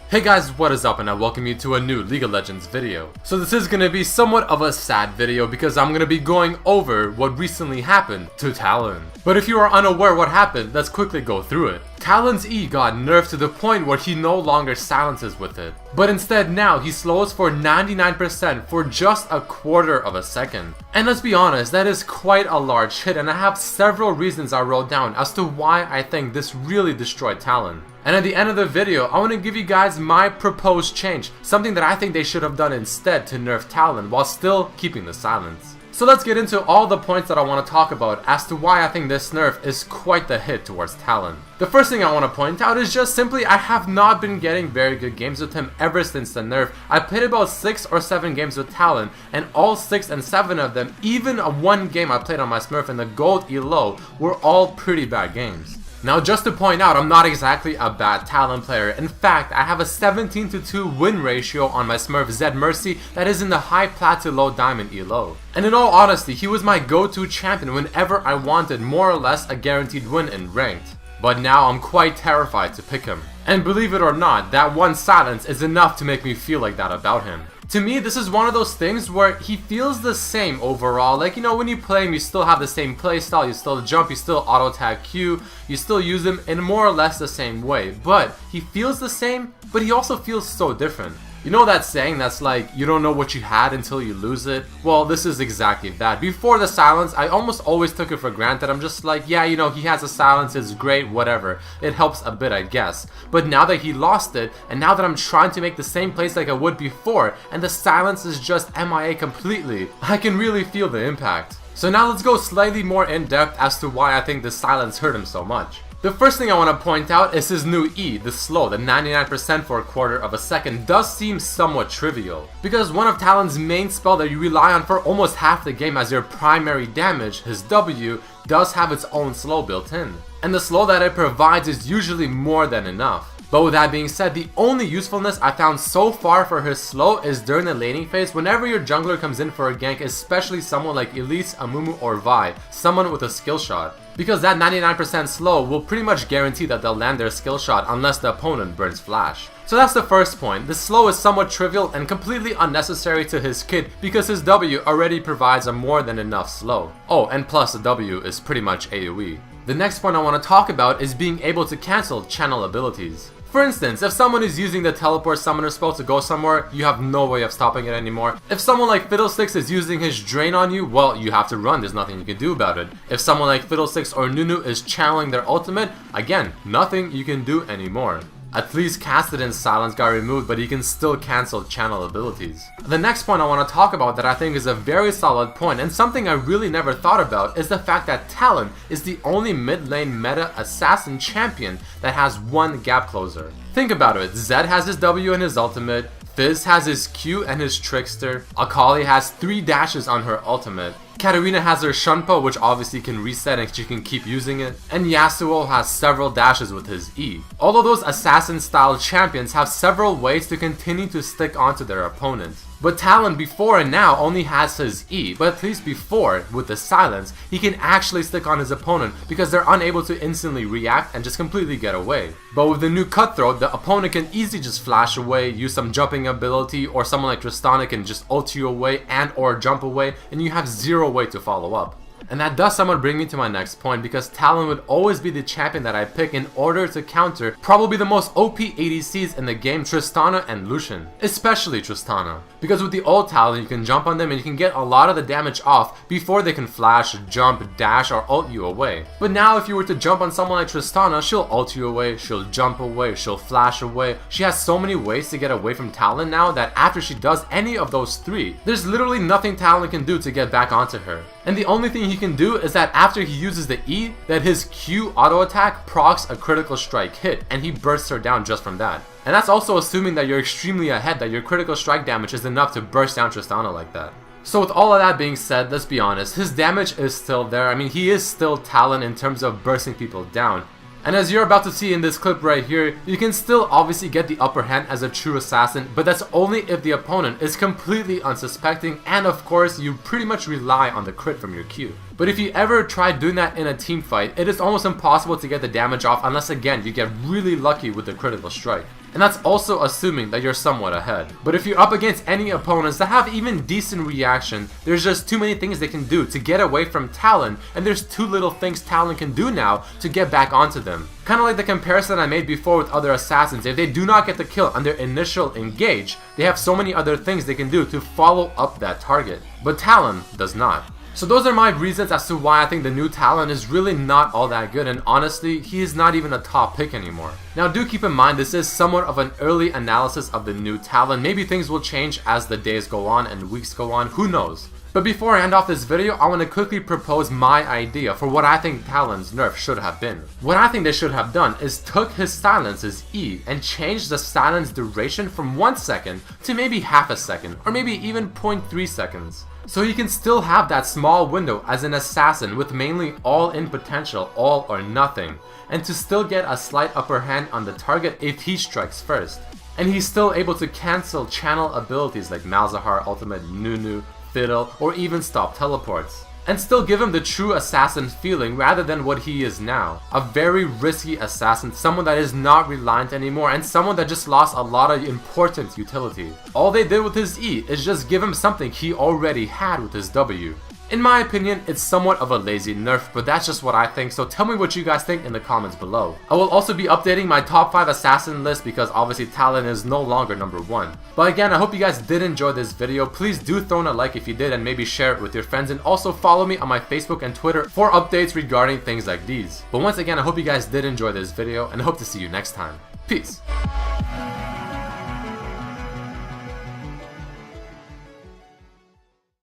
Hey guys, what is up, and I welcome you to a new League of Legends video. So this is gonna be somewhat of a sad video because I'm gonna be going over what recently happened to Talon. But if you are unaware what happened, let's quickly go through it. Talon's E got nerfed to the point where he no longer silences with it, but instead now he slows for 99% for just a quarter of a second. And let's be honest, that is quite a large hit, and I have several reasons I wrote down as to why I think this really destroyed Talon. And at the end of the video, I want to give you guys my proposed change, something that I think they should have done instead to nerf Talon while still keeping the silence. So let's get into all the points that I want to talk about as to why I think this nerf is quite the hit towards Talon. The first thing I want to point out is just simply I have not been getting very good games with him ever since the nerf. I played about 6 or 7 games with Talon, and all 6 and 7 of them, even one game I played on my Smurf in the gold elo, were all pretty bad games. Now just to point out, I'm not exactly a bad Talon player. In fact, I have a 17-2 win ratio on my Smurf Zed Mercy that is in the high plat to low diamond elo. And in all honesty, he was my go-to champion whenever I wanted more or less a guaranteed win in ranked. But now I'm quite terrified to pick him. And believe it or not, that one silence is enough to make me feel like that about him. To me, this is one of those things where he feels the same overall. Like, you know, when you play him, you still have the same playstyle, you still jump, you still auto-tag Q, you still use him in more or less the same way. But he feels the same, but he also feels so different. You know that saying that's like, you don't know what you had until you lose it? Well, this is exactly that. Before the silence, I almost always took it for granted. I'm just like, yeah, you know, he has a silence, it's great, whatever. It helps a bit, I guess. But now that he lost it, and now that I'm trying to make the same plays like I would before, and the silence is just MIA completely, I can really feel the impact. So now let's go slightly more in depth as to why I think the silence hurt him so much. The first thing I want to point out is his new E, the slow, the 99% for a quarter of a second, does seem somewhat trivial. Because one of Talon's main spell that you rely on for almost half the game as your primary damage, his W, does have its own slow built in. And the slow that it provides is usually more than enough. But with that being said, the only usefulness I found so far for his slow is during the laning phase whenever your jungler comes in for a gank, especially someone like Elise, Amumu, or Vi, someone with a skill shot. Because that 99% slow will pretty much guarantee that they'll land their skill shot unless the opponent burns flash. So that's the first point. The slow is somewhat trivial and completely unnecessary to his kit because his W already provides a more than enough slow. Oh, and plus the W is pretty much AoE. The next point I want to talk about is being able to cancel channel abilities. For instance, if someone is using the teleport summoner spell to go somewhere, you have no way of stopping it anymore. If someone like Fiddlesticks is using his drain on you, well, you have to run, there's nothing you can do about it. If someone like Fiddlesticks or Nunu is channeling their ultimate, again, nothing you can do anymore. At least Cassidy's silence got removed, but he can still cancel channel abilities. The next point I want to talk about that I think is a very solid point and something I really never thought about is the fact that Talon is the only mid lane meta assassin champion that has one gap closer. Think about it, Zed has his W and his ultimate, Fizz has his Q and his Trickster, Akali has 3 dashes on her ultimate, Katarina has her Shunpa, which obviously can reset and she can keep using it, and Yasuo has several dashes with his E. Although those assassin style champions have several ways to continue to stick onto their opponents. But Talon before and now only has his E, but at least before, with the silence, he can actually stick on his opponent because they're unable to instantly react and just completely get away. But with the new Cutthroat, the opponent can easily just flash away, use some jumping ability, or someone like Tristana can just ult you away and or jump away, and you have zero way to follow up. And that does somewhat bring me to my next point because Talon would always be the champion that I pick in order to counter probably the most OP ADCs in the game, Tristana and Lucian. Especially Tristana. Because with the old Talon you can jump on them and you can get a lot of the damage off before they can flash, jump, dash, or ult you away. But now if you were to jump on someone like Tristana, she'll ult you away, she'll jump away, she'll flash away. She has so many ways to get away from Talon now that after she does any of those 3, there's literally nothing Talon can do to get back onto her. And the only thing he can do is that after he uses the E, that his Q auto attack procs a critical strike hit and he bursts her down just from that. And that's also assuming that you're extremely ahead, that your critical strike damage is enough to burst down Tristana like that. So with all of that being said, let's be honest, his damage is still there. I mean, he is still Talon in terms of bursting people down. And as you're about to see in this clip right here, you can still obviously get the upper hand as a true assassin, but that's only if the opponent is completely unsuspecting and of course you pretty much rely on the crit from your Q. But if you ever try doing that in a team fight, it is almost impossible to get the damage off unless again you get really lucky with the critical strike. and that's also assuming that you're somewhat ahead. But if you're up against any opponents that have even decent reaction, there's just too many things they can do to get away from Talon, and there's too little things Talon can do now to get back onto them. Kinda like the comparison I made before with other assassins. If they do not get the kill on their initial engage, they have so many other things they can do to follow up that target. But Talon does not. So those are my reasons as to why I think the new Talon is really not all that good, and honestly, he is not even a top pick anymore. Now do keep in mind this is somewhat of an early analysis of the new Talon. Maybe things will change as the days go on and weeks go on, who knows. But before I end off this video, I want to quickly propose my idea for what I think Talon's nerf should have been. What I think they should have done is took his silence's E and changed the silence duration from 1 second to maybe half a second, or maybe even 0.3 seconds. So he can still have that small window as an assassin with mainly all in potential, all or nothing, and to still get a slight upper hand on the target if he strikes first. And he's still able to cancel channel abilities like Malzahar, Ultimate, Nunu, Fiddle, or even stop teleports, and still give him the true assassin feeling rather than what he is now. A very risky assassin, someone that is not reliant anymore, and someone that just lost a lot of important utility. All they did with his E is just give him something he already had with his W. In my opinion, it's somewhat of a lazy nerf, but that's just what I think, so tell me what you guys think in the comments below. I will also be updating my top 5 assassin list because obviously Talon is no longer number 1. But again, I hope you guys did enjoy this video. Please do throw in a like if you did and maybe share it with your friends, and also follow me on my Facebook and Twitter for updates regarding things like these. But once again, I hope you guys did enjoy this video and I hope to see you next time. Peace.